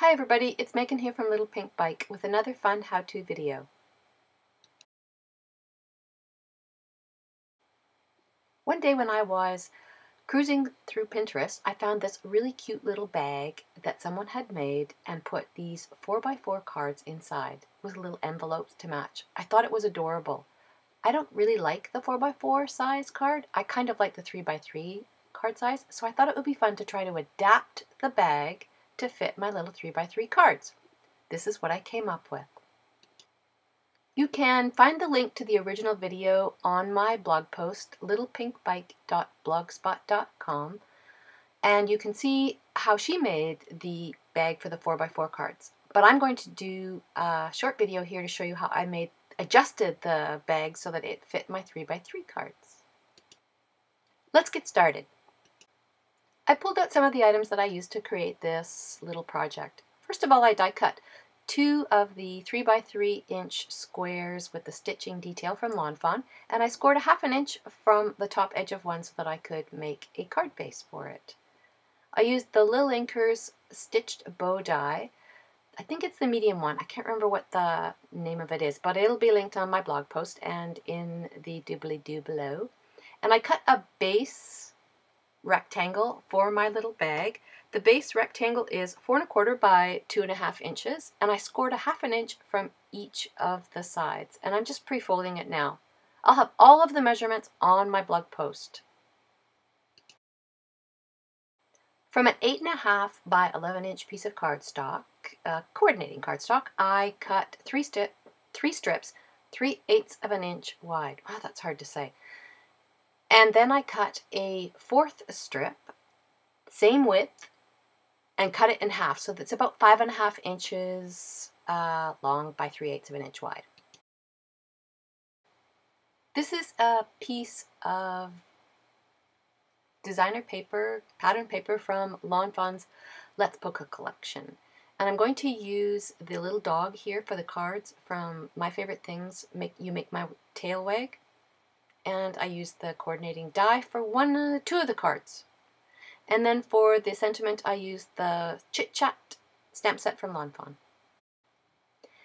Hi everybody, it's Megan here from Little Pink Bike with another fun how-to video. One day when I was cruising through Pinterest, I found this really cute little bag that someone had made and put these 4x4 cards inside with little envelopes to match. I thought it was adorable. I don't really like the 4x4 size card. I kind of like the 3x3 card size, so I thought it would be fun to try to adapt the bag to fit my little 3x3 cards. This is what I came up with. You can find the link to the original video on my blog post, littlepinkbike.blogspot.com, and you can see how she made the bag for the 4x4 cards. But I'm going to do a short video here to show you how I adjusted the bag so that it fit my 3x3 cards. Let's get started. I pulled out some of the items that I used to create this little project. First of all, I die cut 2 of the 3x3 inch squares with the stitching detail from Lawn Fawn, and I scored a 1/2 inch from the top edge of one so that I could make a card base for it. I used the Lil Inkers stitched bow die. I think it's the medium one. I can't remember what the name of it is, but it'll be linked on my blog post and in the doobly-doo below. And I cut a base rectangle for my little bag. The base rectangle is 4 1/4 by 2.5 inches, and I scored a 1/2 inch from each of the sides, and I'm just pre-folding it now. I'll have all of the measurements on my blog post. From an 8.5 by 11 inch piece of cardstock, coordinating cardstock, I cut three strips 3/8 of an inch wide. Wow, that's hard to say. And then I cut a 4th strip, same width, and cut it in half. So that's about 5.5 inches long by 3/8 of an inch wide. This is a piece of designer paper, pattern paper from Lawn Fawn's Let's Polka collection. And I'm going to use the little dog here for the cards from My Favorite Things, You Make My Tail Wag. And I used the coordinating die for 2 of the cards. And then for the sentiment, I used the Chit Chat stamp set from Lawn Fawn.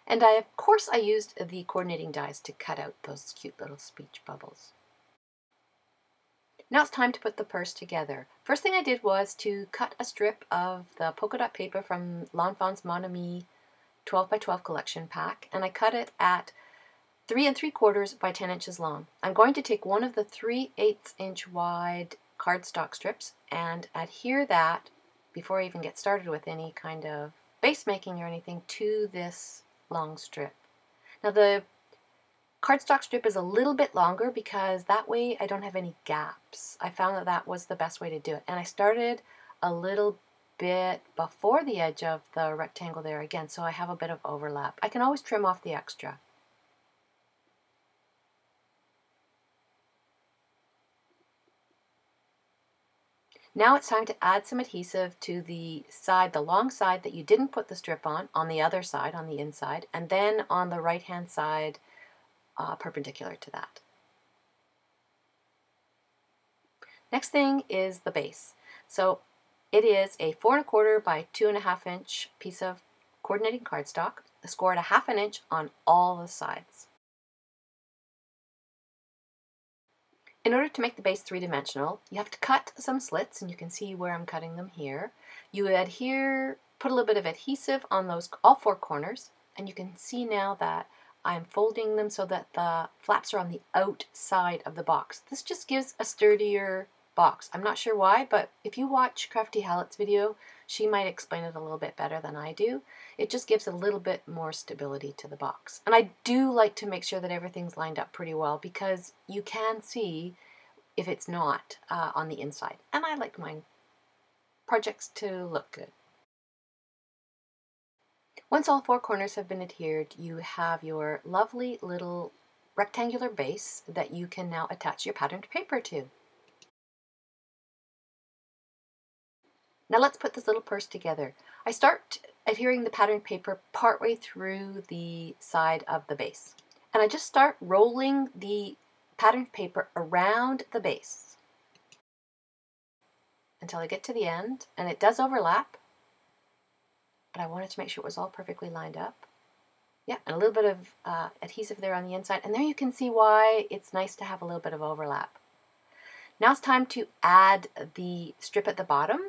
And of course, I used the coordinating dies to cut out those cute little speech bubbles. Now it's time to put the purse together. First thing I did was to cut a strip of the polka dot paper from Lawn Fawn's Mon Ami 12x12 collection pack, and I cut it at 3 3/4 by 10 inches long. I'm going to take one of the 3/8 inch wide cardstock strips and adhere that, before I even get started with any kind of base making or anything, to this long strip. Now the cardstock strip is a little bit longer because that way I don't have any gaps. I found that that was the best way to do it. And I started a little bit before the edge of the rectangle there again, so I have a bit of overlap. I can always trim off the extra. Now it's time to add some adhesive to the side, the long side that you didn't put the strip on the other side, on the inside, and then on the right-hand side, perpendicular to that. Next thing is the base. So it is a 4 1/4 by 2.5 inch piece of coordinating cardstock. I scored a 1/2 inch on all the sides. In order to make the base 3-dimensional, you have to cut some slits, and you can see where I'm cutting them here. You put a little bit of adhesive on all 4 corners, and you can see now that I'm folding them so that the flaps are on the outside of the box. This just gives a sturdier box. I'm not sure why, but if you watch Crafty Hallett's video, she might explain it a little bit better than I do. It just gives a little bit more stability to the box. And I do like to make sure that everything's lined up pretty well because you can see if it's not on the inside. And I like my projects to look good. Once all 4 corners have been adhered, you have your lovely little rectangular base that you can now attach your patterned paper to. Now let's put this little purse together. I start adhering the patterned paper partway through the side of the base. And I just start rolling the patterned paper around the base until I get to the end, and it does overlap. but I wanted to make sure it was all perfectly lined up. Yeah, and a little bit of adhesive there on the inside. And there you can see why it's nice to have a little bit of overlap. Now it's time to add the strip at the bottom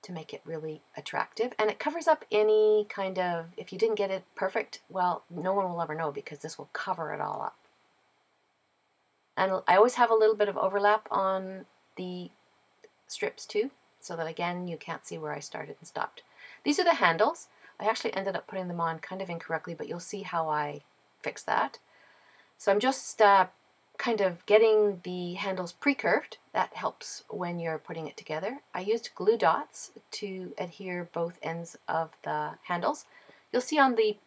to make it really attractive. And it covers up any kind of, if you didn't get it perfect, well, no one will ever know because this will cover it all up. And I always have a little bit of overlap on the strips too, so that again, you can't see where I started and stopped. These are the handles. I actually ended up putting them on kind of incorrectly, but you'll see how I fix that. So I'm just kind of getting the handles pre-curved. That helps when you're putting it together. I used glue dots to adhere both ends of the handles. You'll see on the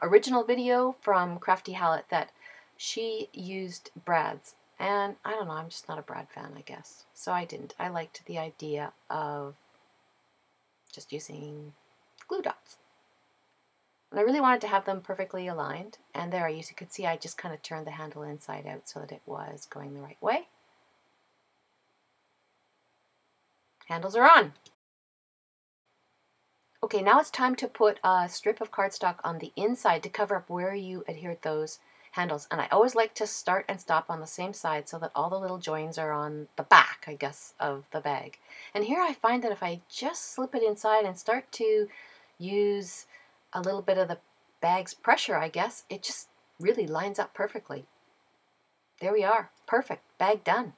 original video from Crafty Hallett that she used brads. And I don't know, I'm just not a brad fan, I guess. So I didn't. I liked the idea of just using glue dots. And I really wanted to have them perfectly aligned. And there, as you could see, I just kind of turned the handle inside out so that it was going the right way. Handles are on. Okay, now it's time to put a strip of cardstock on the inside to cover up where you adhered those handles. And I always like to start and stop on the same side so that all the little joins are on the back, I guess, of the bag. And here I find that if I just slip it inside and start to use a little bit of the bag's pressure, I guess, it just really lines up perfectly. There we are. Perfect. Bag done.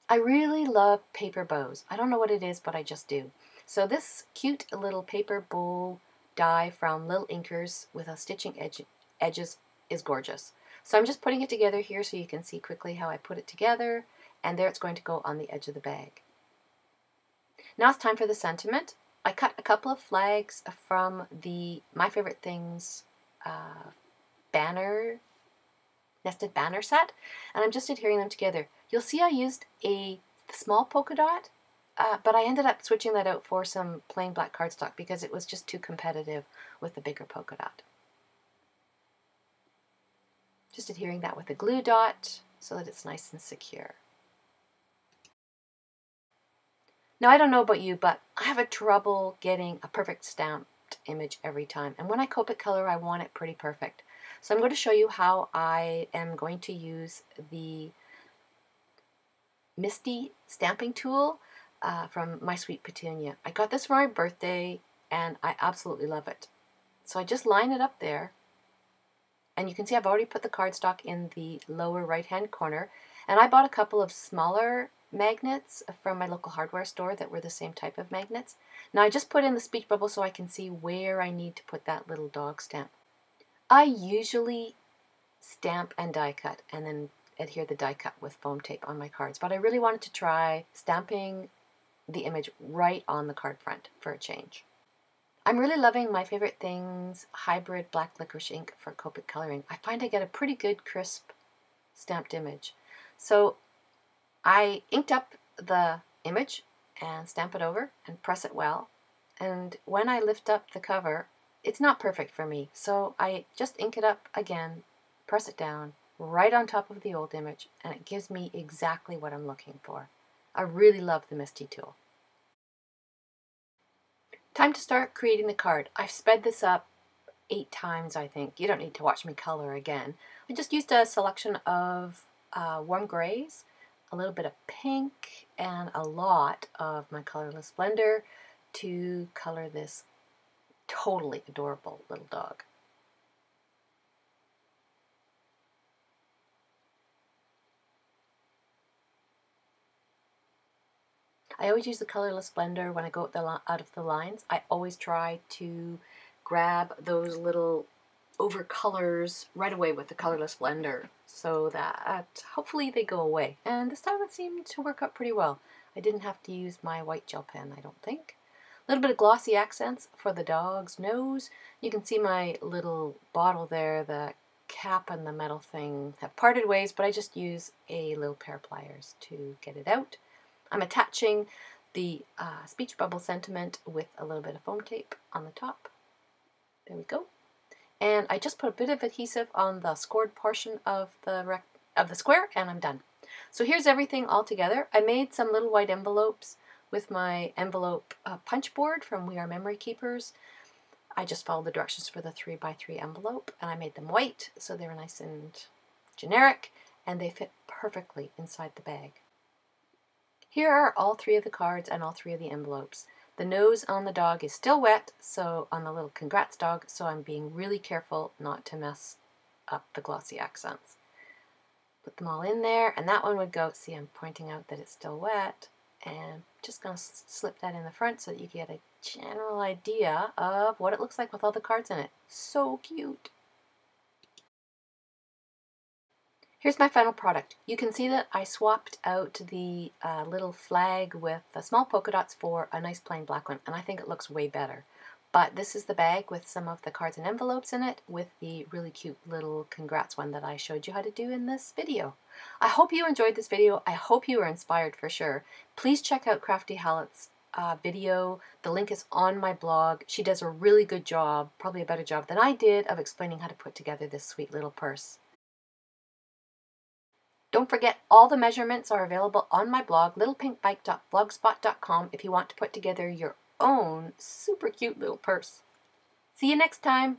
I really love paper bows. I don't know what it is, but I just do. So this cute little paper bow die from Little Inkers with a stitching edges is gorgeous. So I'm just putting it together here so you can see quickly how I put it together, and there it's going to go on the edge of the bag. Now it's time for the sentiment. I cut a couple of flags from the My Favorite Things nested banner set, and I'm just adhering them together. You'll see I used a small polka dot, but I ended up switching that out for some plain black cardstock because it was just too competitive with the bigger polka dot. Just adhering that with a glue dot so that it's nice and secure. Now I don't know about you, but I have a trouble getting a perfect stamped image every time. And when I Copic color, I want it pretty perfect. So I'm going to show you how I am going to use the Misty stamping tool from My Sweet Petunia. I got this for my birthday and I absolutely love it. So I just line it up there, and you can see I've already put the cardstock in the lower right hand corner, and I bought a couple of smaller magnets from my local hardware store that were the same type of magnets. Now I just put in the speech bubble so I can see where I need to put that little dog stamp. I usually stamp and die cut and then adhere the die cut with foam tape on my cards, but I really wanted to try stamping the image right on the card front for a change. I'm really loving My Favorite Things hybrid black licorice ink for Copic coloring. I find I get a pretty good crisp stamped image. So I inked up the image and stamp it over and press it well, and when I lift up the cover, it's not perfect for me, so I just ink it up again, press it down right on top of the old image, and it gives me exactly what I'm looking for. I really love the Misty tool. Time to start creating the card. I've sped this up 8 times, I think. You don't need to watch me color again. I just used a selection of warm grays, a little bit of pink, and a lot of my colorless blender to color this totally adorable little dog. I always use the colorless blender when I go out of the lines. I always try to grab those little over colors right away with the colorless blender so that hopefully they go away. And this time it seemed to work out pretty well. I didn't have to use my white gel pen, I don't think. A little bit of glossy accents for the dog's nose. You can see my little bottle there, the cap and the metal thing have parted ways, but I just use a little pair of pliers to get it out. I'm attaching the speech bubble sentiment with a little bit of foam tape on the top. There we go. And I just put a bit of adhesive on the scored portion of the square, and I'm done. So here's everything all together. I made some little white envelopes with my envelope punch board from We Are Memory Keepers. I just followed the directions for the 3x3 envelope, and I made them white so they were nice and generic, and they fit perfectly inside the bag. Here are all 3 of the cards and all 3 of the envelopes. The nose on the dog is still wet, so on the little congrats dog, so I'm being really careful not to mess up the glossy accents. Put them all in there, and that one would go, see, I'm pointing out that it's still wet, and just going to slip that in the front so that you get a general idea of what it looks like with all the cards in it. So cute! Here's my final product. You can see that I swapped out the little flag with the small polka dots for a nice plain black one, and I think it looks way better. But this is the bag with some of the cards and envelopes in it with the really cute little congrats one that I showed you how to do in this video. I hope you enjoyed this video. I hope you were inspired for sure. Please check out Crafty Hallett's video. The link is on my blog. She does a really good job, probably a better job than I did, of explaining how to put together this sweet little purse. Don't forget, all the measurements are available on my blog, littlepinkbike.blogspot.com, if you want to put together your own super cute little purse. See you next time.